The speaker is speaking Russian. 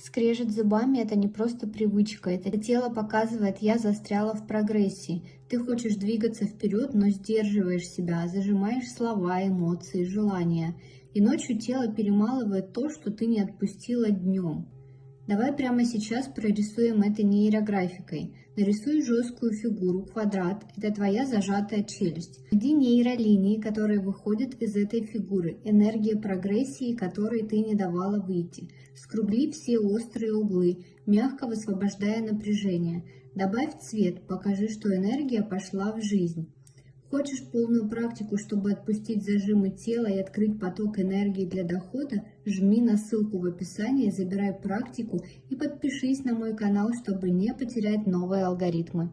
Скрежет зубами — это не просто привычка, это тело показывает: я застряла в прогрессии. Ты хочешь двигаться вперед, но сдерживаешь себя, зажимаешь слова, эмоции, желания. И ночью тело перемалывает то, что ты не отпустила днем. Давай прямо сейчас прорисуем это нейрографикой. Нарисуй жесткую фигуру, квадрат – это твоя зажатая челюсть. Найди нейролинии, которые выходят из этой фигуры, энергия прогрессии, которой ты не давала выйти. Скругли все острые углы, мягко высвобождая напряжение. Добавь цвет, покажи, что энергия пошла в жизнь. Хочешь полную практику, чтобы отпустить зажимы тела и открыть поток энергии для дохода? Жми на ссылку в описании, забирай практику и подпишись на мой канал, чтобы не потерять новые алгоритмы.